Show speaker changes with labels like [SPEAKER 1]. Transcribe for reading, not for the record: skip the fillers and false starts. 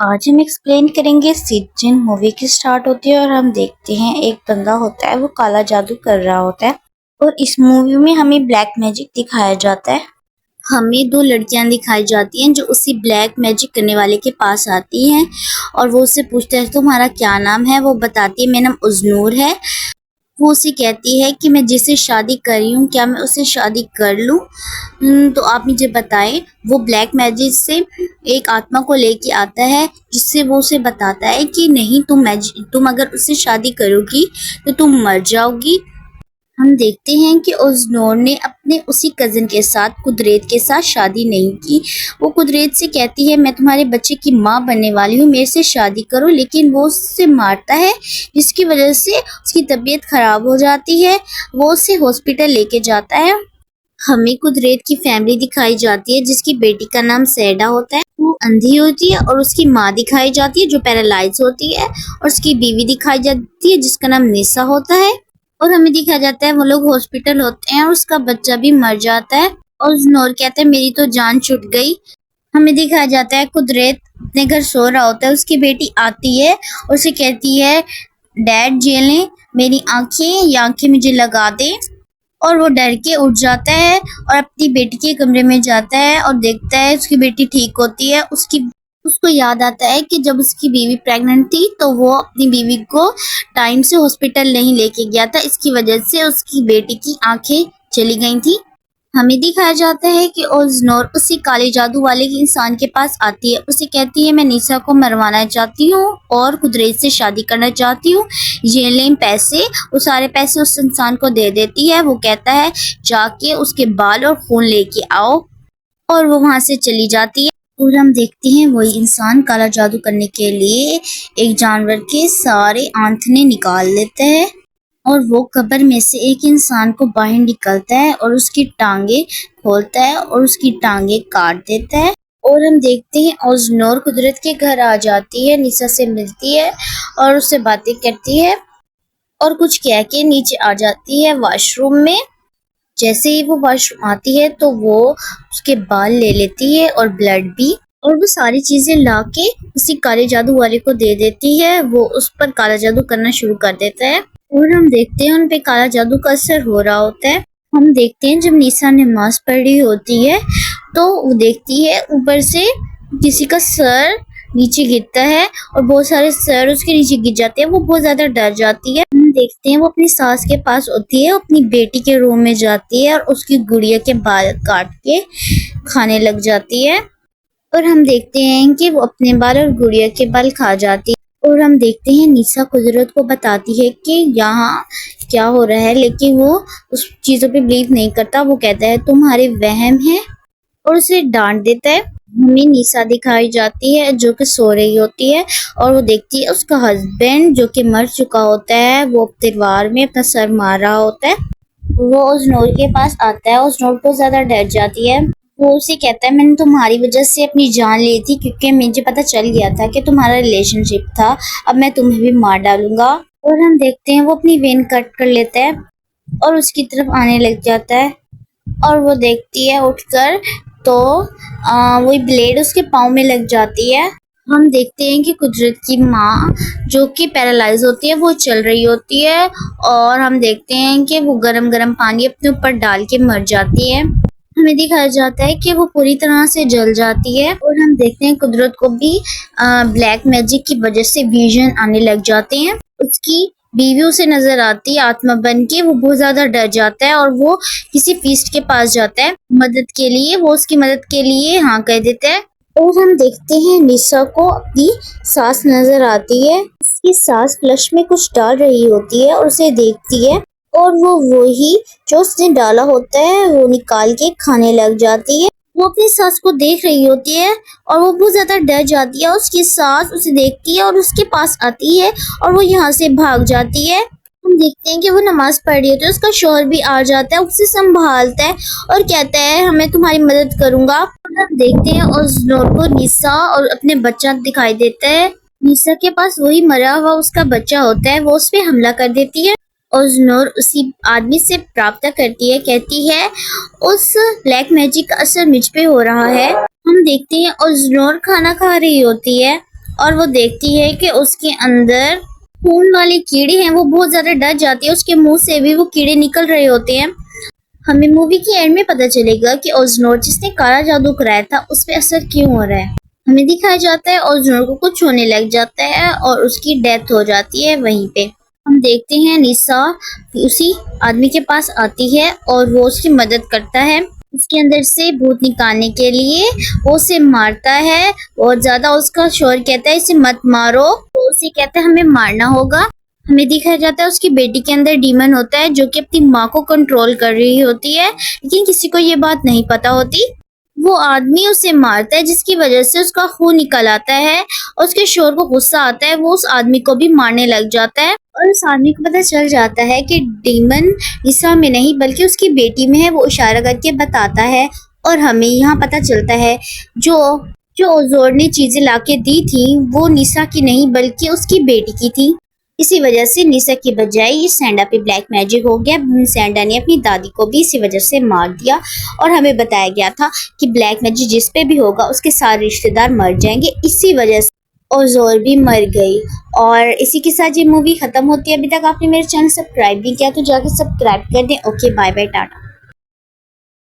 [SPEAKER 1] आज हम एक्सप्लेन करेंगे सिजन मूवी की स्टार्ट होती है और हम देखते हैं एक बंदा होता है वो काला जादू कर रहा होता है और इस मूवी में हमें ब्लैक मैजिक दिखाया जाता है। हमें दो लड़कियां दिखाई जाती हैं जो उसी ब्लैक मैजिक करने वाले के पास आती हैं और वो उससे पूछता है तुम्हारा क्या नाम है। वो बताती है मेरा नाम उज़नूर है। वो उसे कहती है कि मैं जिससे शादी कर रही हूँ क्या मैं उससे शादी कर लूँ। तो आप मुझे बताएं। वो ब्लैक मैजिक से एक आत्मा को लेके आता है जिससे वो उसे बताता है कि नहीं तुम अगर उससे शादी करोगी तो तुम मर जाओगी। हम देखते हैं कि उज़नूर ने अपने उसी कज़न के साथ कुदरत के साथ शादी नहीं की। वो कुदरत से कहती है मैं तुम्हारे बच्चे की माँ बनने वाली हूँ, मेरे से शादी करो, लेकिन वो उससे मारता है जिसकी वजह से उसकी तबीयत खराब हो जाती है। वो उसे हॉस्पिटल लेके जाता है। हमें कुदरत की फैमिली दिखाई जाती है जिसकी बेटी का नाम सैडा होता है, वो अंधी होती है, और उसकी माँ दिखाई जाती है जो पैरालाइज होती है, और उसकी बीवी दिखाई जाती है जिसका नाम निसा होता है। और हमें दिखाया जाता है वो लोग हॉस्पिटल होते हैं और उसका बच्चा भी मर जाता है और नूर कहता है मेरी तो जान छूट गई। हमें दिखाया जाता है कुदरत अपने घर सो रहा होता है, उसकी बेटी आती है और उसे कहती है डैड जेलें मेरी आंखें, ये आंखें मुझे लगा दे। और वो डर के उठ जाता है और अपनी बेटी के कमरे में जाता है और देखता है उसकी बेटी ठीक होती है। उसको याद आता है कि जब उसकी बीवी प्रेग्नेंट थी तो वो अपनी बीवी को टाइम से हॉस्पिटल नहीं लेके गया था, इसकी वजह से उसकी बेटी की आंखें चली गई थी। हमें दिखाया जाता है कि उज़नूर उसी काले जादू वाले इंसान के पास आती है, उसे कहती है मैं निसा को मरवाना चाहती हूँ और कुदरत से शादी करना चाहती हूँ, ये लें पैसे। वो सारे पैसे उस इंसान को दे देती है। वो कहता है जाके उसके बाल और खून लेके आओ, और वो वहां से चली जाती है। और हम देखते हैं वही इंसान काला जादू करने के लिए एक जानवर के सारे आंथने निकाल लेता है और वो कब्र में से एक इंसान को बाहर निकलता है और उसकी टांगे खोलता है और उसकी टांगे काट देता है। और हम देखते हैं उज़नूर कुदरत के घर आ जाती है, निसा से मिलती है और उससे बातें करती है और कुछ कह के नीचे आ जाती है वॉशरूम में। जैसे ही वो वॉशरूम आती है तो वो उसके बाल ले लेती है और ब्लड भी, और वो सारी चीजें लाके उसी काले जादू वाले को दे देती है। वो उस पर काला जादू करना शुरू कर देता है और हम देखते हैं उन पे काला जादू का असर हो रहा होता है। हम देखते हैं जब निसा नमाज पढ़ रही होती है तो वो देखती है ऊपर से किसी का सर नीचे गिरता है और बहुत सारे सर उसके नीचे गिर जाते हैं। वो बहुत ज्यादा डर जाती है। हम देखते हैं वो अपनी सास के पास होती है, अपनी बेटी के रूम में जाती है और उसकी गुड़िया के बाल काट के खाने लग जाती है। और हम देखते हैं कि वो अपने बाल और गुड़िया के बाल खा जाती है। और हम देखते हैं निसा कुदरत को बताती है कि यहाँ क्या हो रहा है, लेकिन वो उस चीजों पे बिलीव नहीं करता। वो कहता है तुम्हारे वहम है और उसे डांट देता है। हमें निसा दिखाई जाती है जो कि सो रही होती है और वो देखती है उसका हस्बैंड जो कि मर चुका होता है, वो तलवार में अपना सर मार रहा होता है। वो उज़नूर के पास आता है, उज़नूर को ज्यादा डर जाती है। वो उसे कहता है मैंने तुम्हारी वजह से अपनी जान ली थी क्योंकि मुझे पता चल गया था कि तुम्हारा रिलेशनशिप था, अब मैं तुम्हें भी मार डालूंगा। और हम देखते हैं वो अपनी वेन कट कर लेता है और उसकी तरफ आने लग जाता है और वो देखती है उठकर तो वही ब्लेड उसके पाँव में लग जाती है। हम देखते हैं कि कुदरत की माँ जो कि पैरालाइज होती है वो चल रही होती है और हम देखते हैं कि वो गरम गरम पानी अपने ऊपर डाल के मर जाती है। हमें दिखाया जाता है कि वो पूरी तरह से जल जाती है और हम देखते हैं कुदरत को भी ब्लैक मैजिक की वजह से विजन आने लग जाते हैं। उसकी बीवी उसे नजर आती है आत्मा बन के। वो बहुत ज्यादा डर जाता है और वो किसी फीस्ट के पास जाता है मदद के लिए। वो उसकी मदद के लिए हाँ कह देता है। और हम देखते हैं निसा को अपनी सास नजर आती है। उसकी सास फ्लश में कुछ डाल रही होती है और उसे देखती है और वो वही जो उसने डाला होता है वो निकाल के खाने लग जाती है। वो अपनी सास को देख रही होती है और वो बहुत ज्यादा डर जाती है। उसकी सास उसे देखती है और उसके पास आती है और वो यहाँ से भाग जाती है। हम देखते हैं कि वो नमाज पढ़ रही होती है, उसका शौहर भी आ जाता है, उसे संभालता है और कहता है मैं तुम्हारी मदद करूंगा। और हम देखते हैं उज़नूर को निसा और अपने बच्चा दिखाई देता है। निसा के पास वही मरा हुआ उसका बच्चा होता है, वो उस पर हमला कर देती है। उज़नूर उसी आदमी से प्रार्थना करती है, कहती है उस ब्लैक मैजिक का असर मुझ पे हो रहा है। हम देखते हैं उज़नूर खाना खा रही होती है और वो देखती है कि उसके अंदर खून वाले कीड़े हैं। वो बहुत ज्यादा डर जाती है, उसके मुंह से भी वो कीड़े निकल रहे होते हैं। हमें मूवी के एंड में पता चलेगा कि ओजनोर जिसने काला जादू कराया था उस पे असर क्यों हो रहा है। हमें दिखाया जाता है ओजनोर को कुछ होने लग जाता है और उसकी डेथ हो जाती है वहीं पे। हम देखते हैं निशा उसी आदमी के पास आती है और वो उसकी मदद करता है उसके अंदर से भूत निकालने के लिए। वो उसे मारता है बहुत ज्यादा। उसका शोर कहता है इसे मत मारो, तो उसे कहता है हमें मारना होगा। हमें दिखाया जाता है उसकी बेटी के अंदर डीमन होता है जो कि अपनी माँ को कंट्रोल कर रही होती है, लेकिन किसी को ये बात नहीं पता होती। वो आदमी उसे मारता है जिसकी वजह से उसका खून निकल आता है और उसके शोर को गुस्सा आता है। वो उस आदमी को भी मारने लग जाता है और उस आदमी को पता चल जाता है कि डीमन निशा में नहीं बल्कि उसकी बेटी में है। वो इशारा करके बताता है और हमें यहाँ पता चलता है जो जो ओजोर ने चीजें लाके दी थी वो निशा की नहीं बल्कि उसकी बेटी की थी। इसी वजह से निशा की बजाय ये सैंडा पे ब्लैक मैजिक हो गया। सैंडा ने अपनी दादी को भी इसी वजह से मार दिया और हमें बताया गया था कि ब्लैक मैजिक जिस पे भी होगा उसके सारे रिश्तेदार मर जाएंगे। इसी वजह से ओजोर भी मर गई। और इसी के साथ ये मूवी खत्म होती है। अभी तक आपने मेरे चैनल सब्सक्राइब नहीं किया तो जाकर सब्सक्राइब कर दें। Okay bye bye Tata.